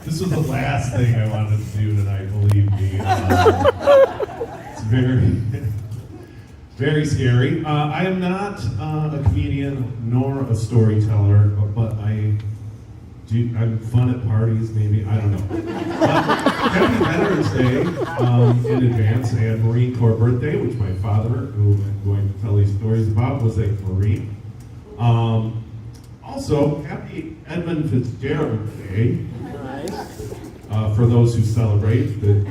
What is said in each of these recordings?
This was the last thing I wanted to do tonight, believe me. It's very scary. I am not a comedian nor a storyteller, but I'm fun at parties, maybe, I don't know. Happy Veterans Day in advance, and Marine Corps birthday, which my father, who I'm going to tell these stories about, was a Marine. Also, happy Edmund Fitzgerald Day. Nice. For those who celebrate the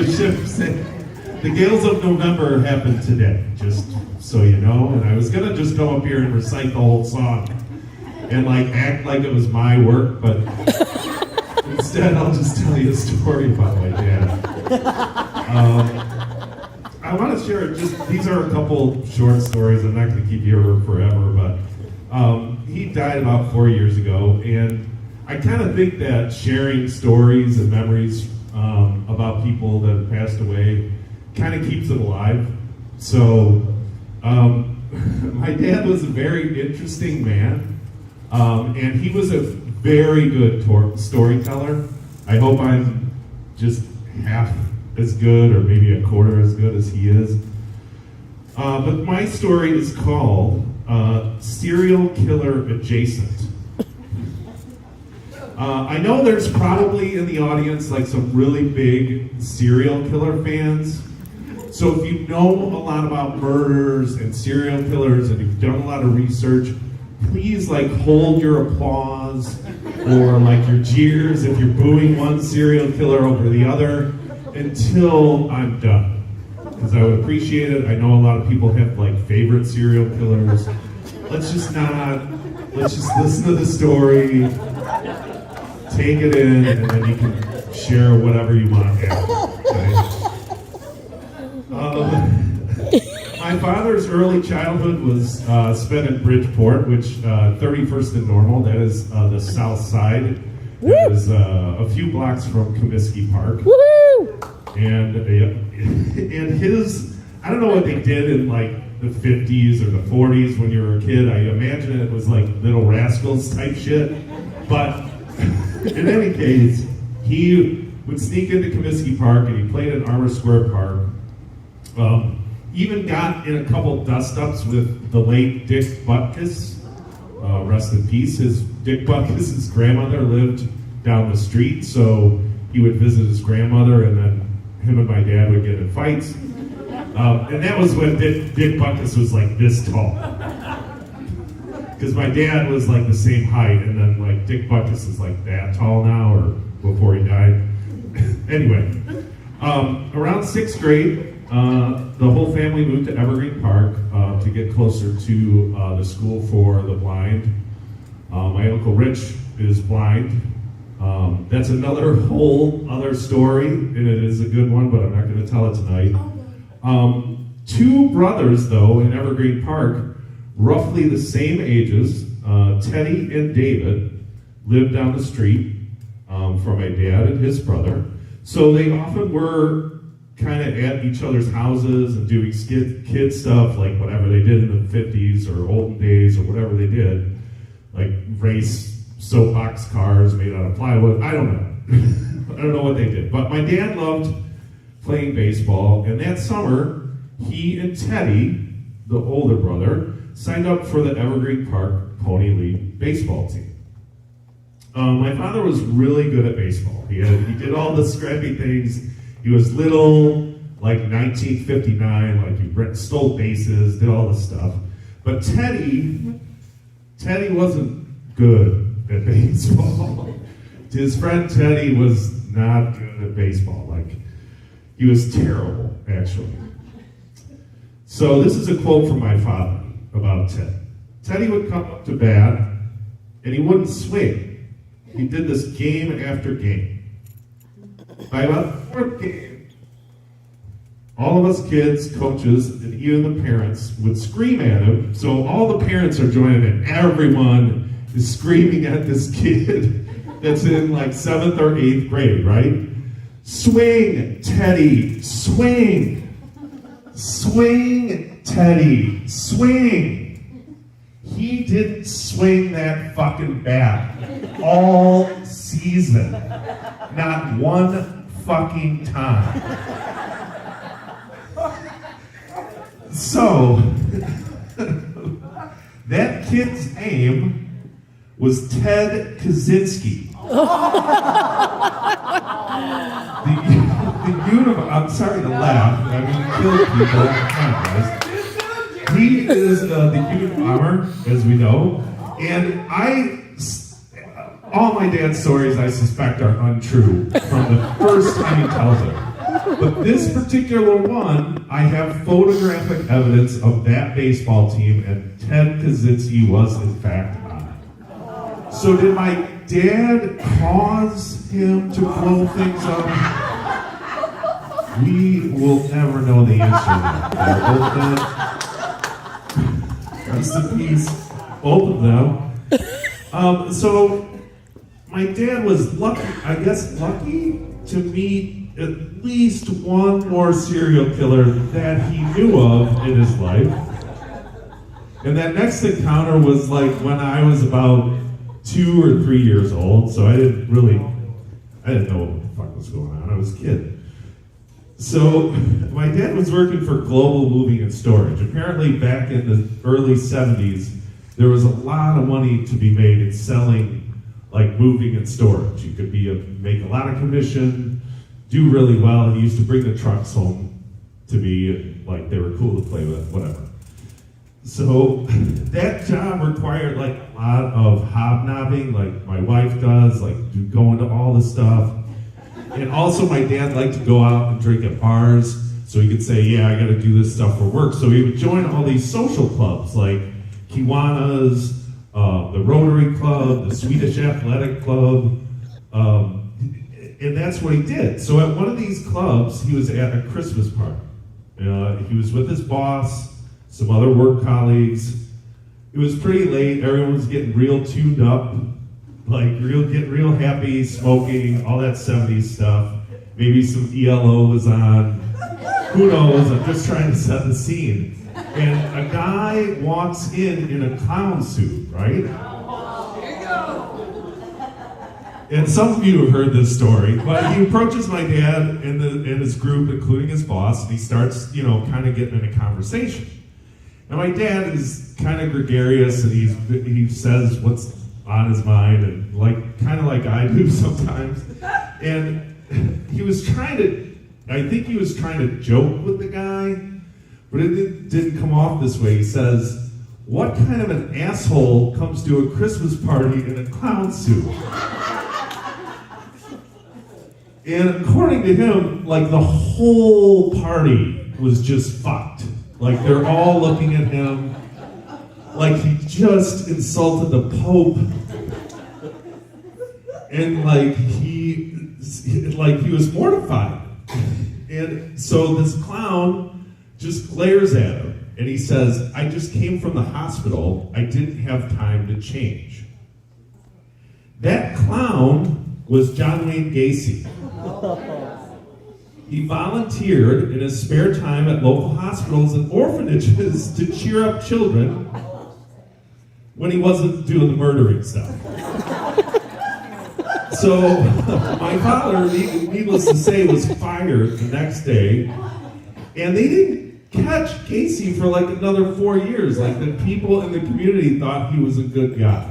ships. The Gales of November happened today, just so you know. And I was gonna just go up here and recite the whole song and act like it was my work, but instead I'll just tell you a story about my dad. I want to share these are a couple short stories. I'm not going to keep you here forever, but he died about 4 years ago, and I kind of think that sharing stories and memories about people that have passed away kind of keeps it alive. So my dad was a very interesting man, and he was a very good storyteller. I hope I'm just half as good, or maybe a quarter as good as he is. But my story is called Serial Killer Adjacent. I know there's probably in the audience some really big serial killer fans. So if you know a lot about murders and serial killers and you've done a lot of research, please hold your applause or your jeers if you're booing one serial killer over the other until I'm done. Because I would appreciate it. I know a lot of people have favorite serial killers. Let's just listen to the story, take it in, and then you can share whatever you want after. Okay? My father's early childhood was spent in Bridgeport, which 31st and Normal, that is the south side. That is a few blocks from Comiskey Park. Woohoo! And his, I don't know what they did in the 50s or the 40s when you were a kid. I imagine it was Little Rascals type shit. But in any case, he would sneak into Comiskey Park and he played at Armour Square Park. Even got in a couple dust-ups with the late Dick Butkus. Rest in peace. Dick Butkus' grandmother lived down the street, so he would visit his grandmother, and then him and my dad would get in fights. And that was when Dick Butkus was this tall. Because my dad was the same height, and then Dick Butkus is that tall now, or before he died. Anyway, around 6th grade, the whole family moved to Evergreen Park to get closer to the school for the blind. My Uncle Rich is blind. That's another whole other story, and it is a good one, but I'm not going to tell it tonight. Two brothers, though, in Evergreen Park, roughly the same ages, Teddy and David, lived down the street from my dad and his brother. So they often were kind of at each other's houses and doing kid stuff, whatever they did in the 50s or olden days or whatever they did, race soapbox cars made out of plywood. I don't know. I don't know what they did. But my dad loved playing baseball, and that summer, he and Teddy, the older brother, signed up for the Evergreen Park Pony League baseball team. My father was really good at baseball. He did all the scrappy things. He was little, 1959, he stole bases, did all this stuff. But Teddy wasn't good at baseball. His friend Teddy was not good at baseball. He was terrible, actually. So this is a quote from my father about Ted. Teddy would come up to bat, and he wouldn't swing. He did this game after game. By about the 4th game, all of us kids, coaches, and even the parents would scream at him. So all the parents are joining in. Everyone is screaming at this kid that's in 7th or 8th grade, right? Swing, Teddy, swing. Swing, Teddy, swing. He didn't swing that fucking bat all season. season. Not one fucking time. So, that kid's name was Ted Kaczynski. I'm sorry to laugh. I mean, he killed people. Come on, guys. He is the Unabomber, as we know. And all my dad's stories, I suspect, are untrue from the first time he tells it. But this particular one, I have photographic evidence of that baseball team, and Ted Kaczynski was, in fact, on. So did my dad cause him to blow things up? We will never know the answer to that. They're both dead. Rest in peace, both of them. So my dad was lucky to meet at least one more serial killer that he knew of in his life. And that next encounter was like when I was about 2 or 3 years old, so I didn't know what the fuck was going on. I was a kid. So my dad was working for Global Moving and Storage. Apparently back in the early 70s, there was a lot of money to be made in selling like moving and storage. You could make a lot of commission, do really well. He used to bring the trucks home to me, like they were cool to play with, whatever. So that job required like a lot of hobnobbing, like my wife does, like going to all the stuff. And also my dad liked to go out and drink at bars, so he could say, yeah, I gotta do this stuff for work. So he would join all these social clubs, like Kiwanis, the Rotary Club, the Swedish Athletic Club, and that's what he did. So at one of these clubs, he was at a Christmas party. He was with his boss, some other work colleagues. It was pretty late, everyone was getting real tuned up, getting real happy, smoking, all that 70s stuff. Maybe some ELO was on. Who knows? I'm just trying to set the scene. And a guy walks in a clown suit, right? And some of you have heard this story, but he approaches my dad and his group, including his boss, and he starts, kind of getting in a conversation. And my dad is kind of gregarious, and he says what's on his mind, and kind of like I do sometimes. And he was trying to joke with the guy, but it didn't come off this way. He says, "What kind of an asshole comes to a Christmas party in a clown suit?" And according to him, the whole party was just fucked. They're all looking at him like he just insulted the Pope. And he was mortified. And so this clown just glares at him and he says, "I just came from the hospital. I didn't have time to change." That clown was John Wayne Gacy. He volunteered in his spare time at local hospitals and orphanages to cheer up children when he wasn't doing the murdering stuff. So my father, needless to say, was fired the next day, and they didn't catch Casey for another 4 years. The people in the community thought he was a good guy.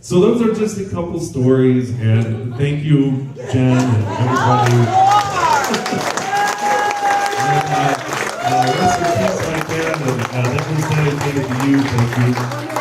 So those are just a couple stories, and thank you, Jen, and everybody. And rest in peace, my dad, and that was dedicated to you. Thank you.